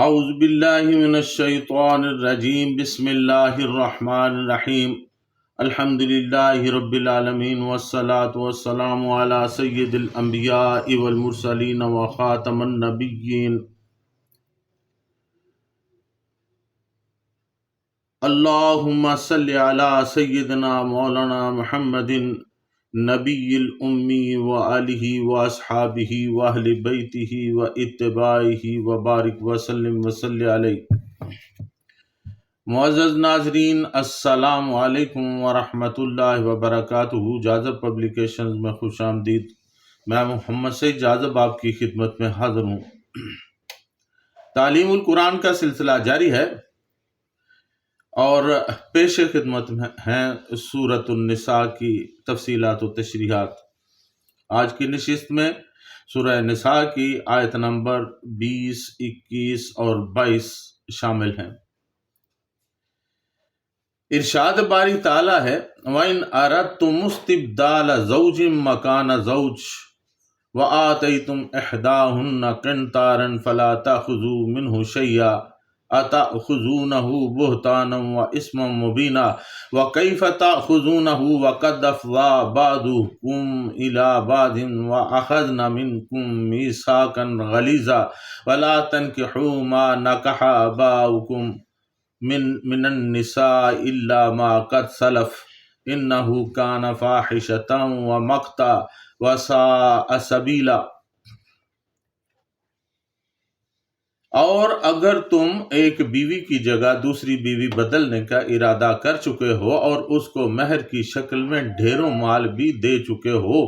اعوذ باللہ من الشیطان الرجیم بسم اللہ الرحمن الرحیم الحمد للہ رب العالمین والصلاة والسلام علی سید الانبیاء والمرسلین وخاتم النبیین اللہم صلی علی سیدنا مولانا محمد نبی الامی وآلہ واصحابہ واہل بیتہ واتباعہ وبارک وسلم وصلی علیہ۔ معزز ناظرین، السلام علیکم ورحمۃ اللہ وبرکاتہ۔ جاذب پبلیکیشنز میں خوش آمدید۔ میں محمد سعید جاذب آپ کی خدمت میں حاضر ہوں۔ تعلیم القرآن کا سلسلہ جاری ہے اور پیش خدمت میں ہیں سورۃ النساء کی تفصیلات و تشریحات۔ آج کی نشست میں سورہ نساء کی آیت نمبر 20، 21 اور 22 شامل ہیں۔ ارشاد باری تعالیٰ ہے وَإِنْ أَرَدْتُمُ اسْتِبْدَالَ زَوْجٍ مَّكَانَ زَوْجٍ وَآتَيْتُمْ إِحْدَاهُنَّ قِنْطَارًا فَلَا تَأْخُذُوا مِنْهُ شَيْئًا أَتَأْخُذُونَهُ بُهْتَانًا وَإِثْمًا مُّبِينًا وَكَيْفَ تَأْخُذُونَهُ وَقَدْ أَفْضَىٰ بَعْضُكُمْ إِلَىٰ بَعْضٍ وَأَخَذْنَ مِنكُم مِّيثَاقًا غَلِيظًا وَلَا تَنكِحُوا مَا نَكَحَ آبَاؤُكُم من النساء إلا ما قد سلف إنه كان فاحشة ومقتا وساء سبیلا۔ اور اگر تم ایک بیوی کی جگہ دوسری بیوی بدلنے کا ارادہ کر چکے ہو اور اس کو مہر کی شکل میں ڈھیروں مال بھی دے چکے ہو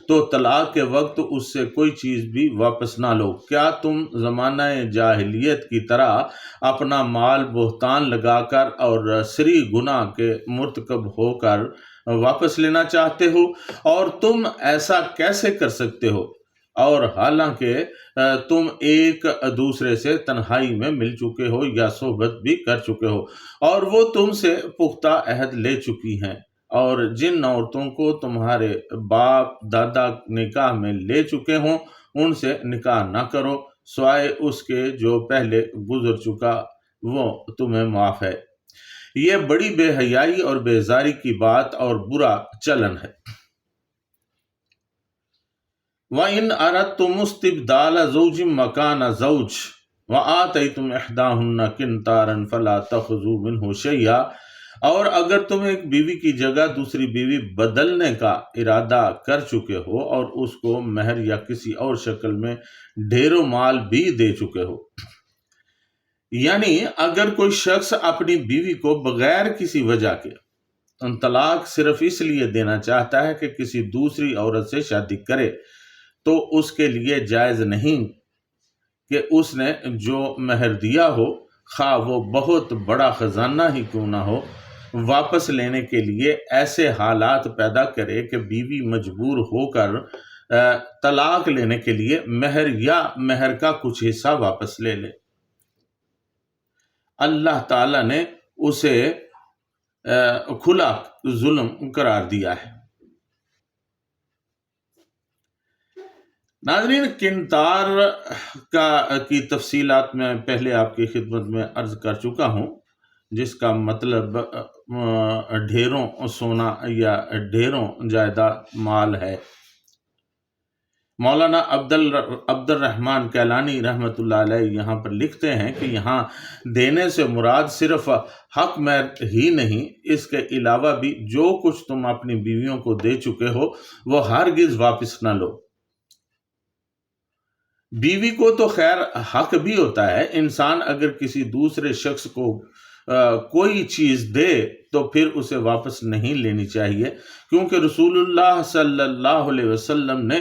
تو طلاق کے وقت اس سے کوئی چیز بھی واپس نہ لو۔ کیا تم زمانہ جاہلیت کی طرح اپنا مال بہتان لگا کر اور سری گناہ کے مرتکب ہو کر واپس لینا چاہتے ہو؟ اور تم ایسا کیسے کر سکتے ہو اور حالانکہ تم ایک دوسرے سے تنہائی میں مل چکے ہو یا صحبت بھی کر چکے ہو اور وہ تم سے پختہ عہد لے چکی ہیں، اور جن عورتوں کو تمہارے باپ دادا نکاح میں لے چکے ہوں ان سے نکاح نہ کرو سوائے اس کے جو پہلے گزر چکا، وہ تمہیں معاف ہے۔ یہ بڑی بے حیائی اور بیزاری کی بات اور برا چلن ہے۔ وَإِنْ أَرَدْتُمُ اسْتِبْدَالَ زَوْجٍ مَّكَانَ زَوْجٍ وَآتَيْتُمْ إِحْدَاهُنَّ قِنْطَارًا فَلَا تَأْخُذُوا مِنْهُ شَيْئًا۔ اور اگر تم ایک بیوی کی جگہ دوسری بیوی بدلنے کا ارادہ کر چکے ہو اور اس کو مہر یا کسی اور شکل میں ڈھیروں مال بھی دے چکے ہو، یعنی اگر کوئی شخص اپنی بیوی کو بغیر کسی وجہ کے طلاق صرف اس لیے دینا چاہتا ہے کہ کسی دوسری عورت سے شادی کرے تو اس کے لیے جائز نہیں کہ اس نے جو مہر دیا ہو، خواہ وہ بہت بڑا خزانہ ہی کیوں نہ ہو، واپس لینے کے لیے ایسے حالات پیدا کرے کہ بیوی مجبور ہو کر طلاق لینے کے لیے مہر یا مہر کا کچھ حصہ واپس لے لے۔ اللہ تعالیٰ نے اسے کھلا ظلم قرار دیا ہے۔ ناظرین، قنطار کی تفصیلات میں پہلے آپ کی خدمت میں عرض کر چکا ہوں، جس کا مطلب ڈھیروں سونا یا ڈھیروں جائیداد مال ہے۔ مولانا عبد الرحمن کیلانی رحمۃ اللہ علیہ یہاں پر لکھتے ہیں کہ یہاں دینے سے مراد صرف حق مہر ہی نہیں، اس کے علاوہ بھی جو کچھ تم اپنی بیویوں کو دے چکے ہو وہ ہرگز واپس نہ لو۔ بیوی کو تو خیر حق بھی ہوتا ہے، انسان اگر کسی دوسرے شخص کو کوئی چیز دے تو پھر اسے واپس نہیں لینی چاہیے، کیونکہ رسول اللہ صلی اللہ علیہ وسلم نے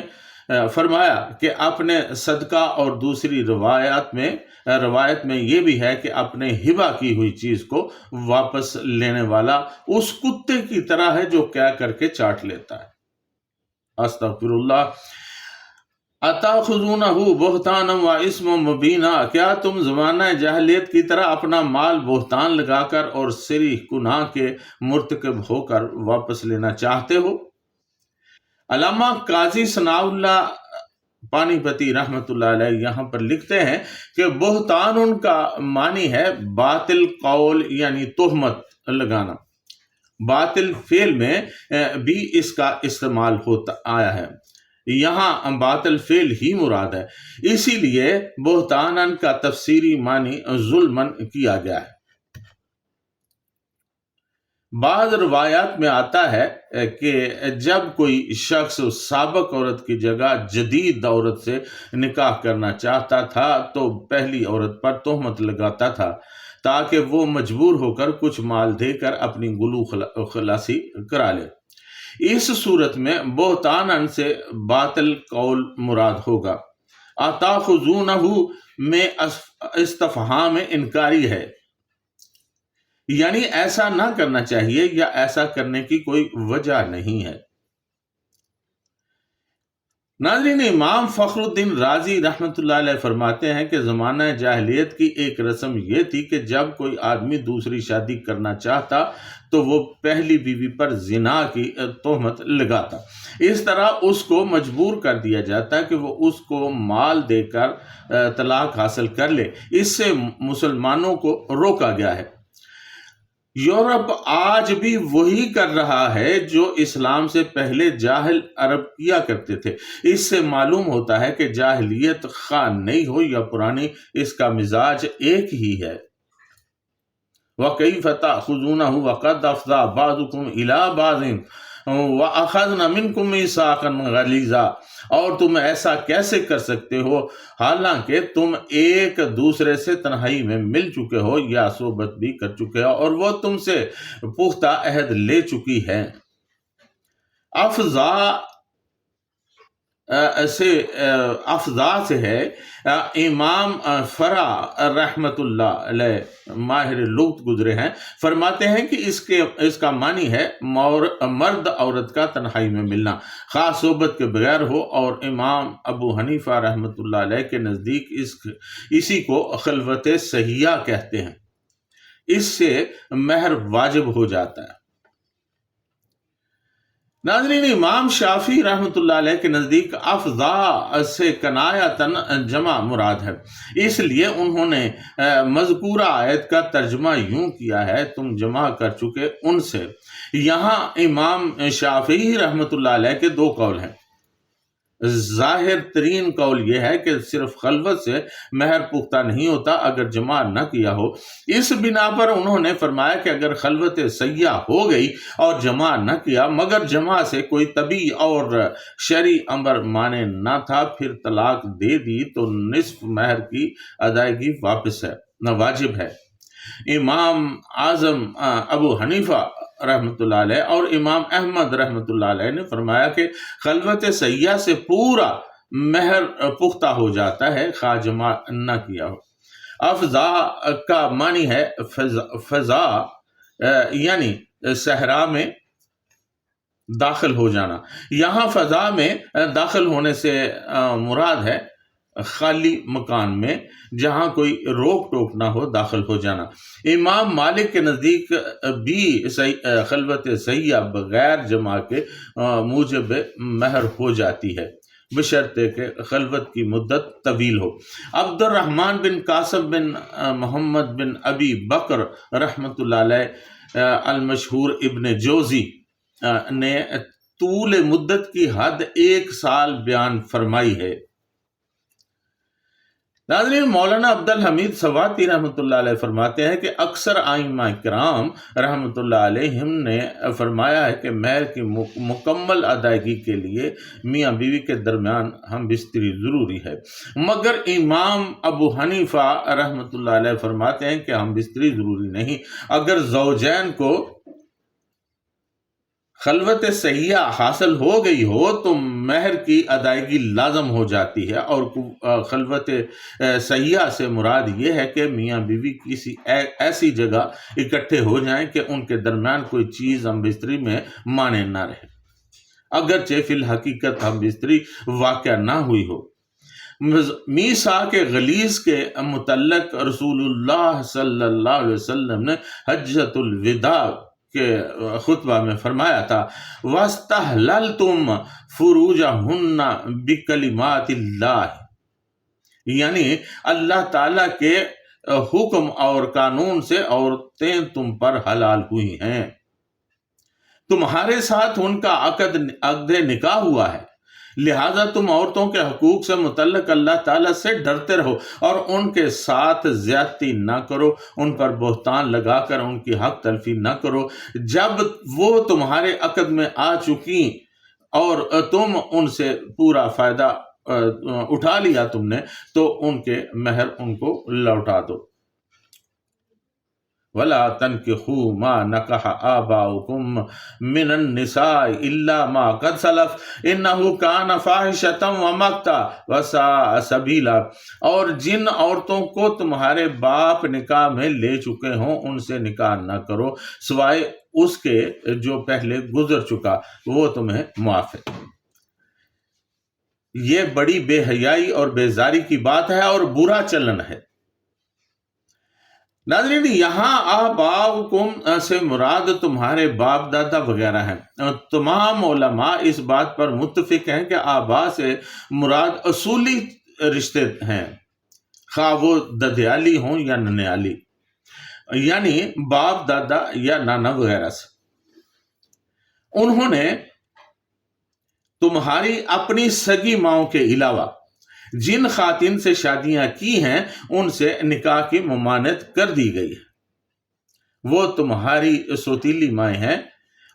فرمایا کہ اپنے صدقہ، اور دوسری روایت میں یہ بھی ہے کہ اپنے ہبہ کی ہوئی چیز کو واپس لینے والا اس کتے کی طرح ہے جو کیا کر کے چاٹ لیتا ہے۔ استغفر اللہ۔ أَتَأْخُذُونَهُ بُهْتَانًا وَإِثْمًا مُّبِينًا۔ کیا تم زمانہ جاہلیت کی طرح اپنا مال بہتان لگا کر اور سری گناہ کے مرتکب ہو کر واپس لینا چاہتے ہو؟ علامہ قاضی ثناء اللہ پانی پتی رحمۃ اللہ علیہ یہاں پر لکھتے ہیں کہ بہتان ان کا معنی ہے باطل قول یعنی تہمت لگانا۔ باطل فعل میں بھی اس کا استعمال ہوتا آیا ہے، یہاں باطل فعل ہی مراد ہے، اسی لیے بہتانن کا تفسیری معنی ظلمن کیا گیا ہے۔ بعض روایات میں آتا ہے کہ جب کوئی شخص سابق عورت کی جگہ جدید عورت سے نکاح کرنا چاہتا تھا تو پہلی عورت پر تہمت لگاتا تھا تاکہ وہ مجبور ہو کر کچھ مال دے کر اپنی گلو خلاصی کرا لے۔ اس صورت میں بہتانن سے باطل قول مراد ہوگا۔ اتاخذونہ میں استفہام انکاری ہے، یعنی ایسا نہ کرنا چاہیے یا ایسا کرنے کی کوئی وجہ نہیں ہے۔ ناظرین، امام فخر الدین رازی رحمۃ اللہ علیہ فرماتے ہیں کہ زمانہ جاہلیت کی ایک رسم یہ تھی کہ جب کوئی آدمی دوسری شادی کرنا چاہتا تو وہ پہلی بیوی پر زنا کی تہمت لگاتا، اس طرح اس کو مجبور کر دیا جاتا کہ وہ اس کو مال دے کر طلاق حاصل کر لے۔ اس سے مسلمانوں کو روکا گیا ہے۔ یورپ آج بھی وہی کر رہا ہے جو اسلام سے پہلے جاہل عرب کیا کرتے تھے۔ اس سے معلوم ہوتا ہے کہ جاہلیت خواہ نئی ہو یا پرانی، اس کا مزاج ایک ہی ہے۔ وَكَيْفَ تَأْخُذُونَهُ وَقَدْ أَفْضَىٰ بَعْضُكُمْ إِلَىٰ بَعْضٍ وَأَخَذْنَ مِنْكُمْ مِيثَاقًا غَلِيظًا، اور تم ایسا کیسے کر سکتے ہو حالانکہ تم ایک دوسرے سے تنہائی میں مل چکے ہو یا صحبت بھی کر چکے ہو اور وہ تم سے پختہ عہد لے چکی ہے۔ افضا سے ہے امام فرا رحمت اللہ علیہ ماہر لغت گزرے ہیں، فرماتے ہیں کہ اس کا معنی ہے مرد عورت کا تنہائی میں ملنا، خاص صحبت کے بغیر ہو، اور امام ابو حنیفہ رحمت اللہ علیہ کے نزدیک اسی کو خلوت صحیحہ کہتے ہیں، اس سے مہر واجب ہو جاتا ہے۔ ناظرین، امام شافعی رحمۃ اللہ علیہ کے نزدیک افضا سے کنایتاً جمع مراد ہے، اس لیے انہوں نے مذکورہ آیت کا ترجمہ یوں کیا ہے تم جمع کر چکے ان سے۔ یہاں امام شافعی رحمۃ اللہ علیہ کے دو قول ہیں۔ ظاہر ترین قول یہ ہے کہ صرف خلوت سے مہر پختہ نہیں ہوتا اگر جمع نہ کیا ہو۔ اس بنا پر انہوں نے فرمایا کہ اگر خلوت سیاح ہو گئی اور جمع نہ کیا مگر جمع سے کوئی طبی اور شرعی امر مانے نہ تھا پھر طلاق دے دی تو نصف مہر کی ادائیگی واجب ہے۔ امام اعظم ابو حنیفہ رحمۃ اللہ علیہ اور امام احمد رحمۃ اللہ علیہ نے فرمایا کہ خلوت سیاح سے پورا مہر پختہ ہو جاتا ہے خواہ جمع نہ کیا ہو۔ افضا کا معنی ہے فضا یعنی صحرا میں داخل ہو جانا، یہاں فضا میں داخل ہونے سے مراد ہے خالی مکان میں جہاں کوئی روک ٹوک نہ ہو داخل ہو جانا۔ امام مالک کے نزدیک بھی خلوت سیاح بغیر جمع کے موجب مہر ہو جاتی ہے بشرطے کہ خلوت کی مدت طویل ہو۔ عبد الرحمن بن قاسم بن محمد بن ابی بکر رحمۃ اللہ علیہ المشہور ابن جوزی نے طول مدت کی حد 1 سال بیان فرمائی ہے۔ ناظرین، مولانا عبدالحمید سواتی رحمۃ اللہ علیہ فرماتے ہیں کہ اکثر ائمہ کرام رحمۃ اللہ علیہم نے فرمایا ہے کہ مہر کی مکمل ادائیگی کے لیے میاں بیوی کے درمیان ہم بستری ضروری ہے، مگر امام ابو حنیفہ رحمۃ اللہ علیہ فرماتے ہیں کہ ہم بستری ضروری نہیں۔ اگر زوجین کو خلوت سیاح حاصل ہو گئی ہو تو مہر کی ادائیگی لازم ہو جاتی ہے، اور خلوت سیاح سے مراد یہ ہے کہ میاں بیوی کسی ایسی جگہ اکٹھے ہو جائیں کہ ان کے درمیان کوئی چیز ہم بستری میں مانے نہ رہے، اگرچہ فی الحقیقت ہم بستری واقع نہ ہوئی ہو۔ میثاق غلیظ کے متعلق رسول اللہ صلی اللہ علیہ وسلم نے حجۃ الوداع کے خطبہ میں فرمایا تھا، وَاسْتَحْلَلْتُمْ فُرُوجَهُنَّ بِكَلِمَاتِ اللَّهِ، یعنی اللہ تعالیٰ کے حکم اور قانون سے عورتیں تم پر حلال ہوئی ہیں، تمہارے ساتھ ان کا عقد نکاح ہوا ہے، لہٰذا تم عورتوں کے حقوق سے متعلق اللہ تعالیٰ سے ڈرتے رہو اور ان کے ساتھ زیادتی نہ کرو، ان پر بہتان لگا کر ان کی حق تلفی نہ کرو۔ جب وہ تمہارے عقد میں آ چکی اور تم ان سے پورا فائدہ اٹھا لیا تم نے، تو ان کے مہر ان کو لوٹا دو۔ وَلَا تَنْكِحُوا مَا نَكَحَ آبَاؤُكُم مِّنَ النِّسَاءِ إِلَّا مَا قَدْ سَلَفَ إِنَّهُ كَانَ فَاحِشَةً وَمَقْتًا وَسَاءَ سَبِيلًا، اور جن عورتوں کو تمہارے باپ نکاح میں لے چکے ہوں ان سے نکاح نہ کرو سوائے اس کے جو پہلے گزر چکا، وہ تمہیں معاف ہے۔ یہ بڑی بے حیائی اور بیزاری کی بات ہے اور برا چلن ہے۔ ناظرین، یہاں آباؤکم سے مراد تمہارے باپ دادا وغیرہ ہیں۔ تمام علماء اس بات پر متفق ہیں کہ آبا سے مراد اصولی رشتے ہیں، خواہ وہ ددیالی ہوں یا ننیالی، یعنی باپ دادا یا نانا وغیرہ سے۔ انہوں نے تمہاری اپنی سگی ماؤں کے علاوہ جن خواتین سے شادیاں کی ہیں ان سے نکاح کی ممانعت کر دی گئی ہے، وہ تمہاری سوتیلی مائیں ہیں،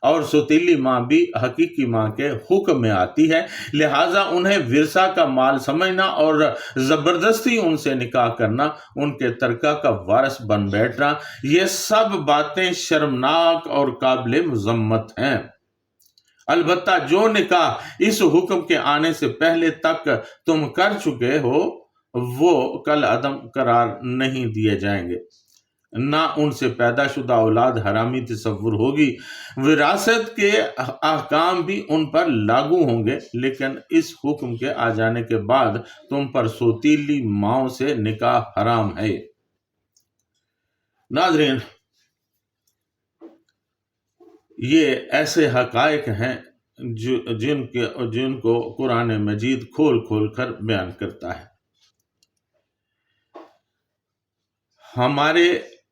اور سوتیلی ماں بھی حقیقی ماں کے حکم میں آتی ہے، لہٰذا انہیں ورثہ کا مال سمجھنا اور زبردستی ان سے نکاح کرنا، ان کے ترکہ کا وارث بن بیٹھنا، یہ سب باتیں شرمناک اور قابل مذمت ہیں۔ البتہ جو نکاح اس حکم کے آنے سے پہلے تک تم کر چکے ہو وہ کل عدم قرار نہیں دیے جائیں گے، نہ ان سے پیدا شدہ اولاد حرامی تصور ہوگی، وراثت کے احکام بھی ان پر لاگو ہوں گے، لیکن اس حکم کے آ جانے کے بعد تم پر سوتیلی ماؤں سے نکاح حرام ہے۔ ناظرین، یہ ایسے حقائق ہیں جن کو قرآن مجید کھول کھول کر بیان کرتا ہے۔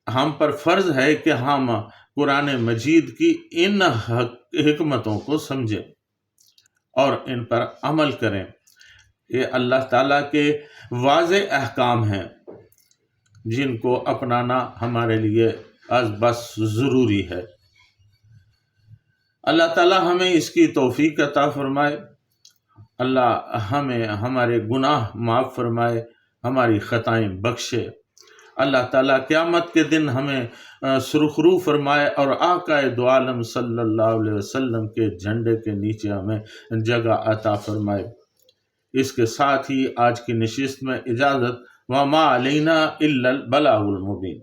ہم پر فرض ہے کہ ہم قرآن مجید کی ان حکمتوں کو سمجھیں اور ان پر عمل کریں۔ یہ اللہ تعالیٰ کے واضح احکام ہیں جن کو اپنانا ہمارے لیے از بس ضروری ہے۔ اللہ تعالیٰ ہمیں اس کی توفیق عطا فرمائے، اللہ ہمیں ہمارے گناہ معاف فرمائے، ہماری خطائیں بخشے، اللہ تعالیٰ قیامت کے دن ہمیں سرخرو فرمائے اور آقا دو عالم صلی اللہ علیہ وسلم کے جھنڈے کے نیچے ہمیں جگہ عطا فرمائے۔ اس کے ساتھ ہی آج کی نشست میں اجازت، وما علینا الا البلاغ المبین۔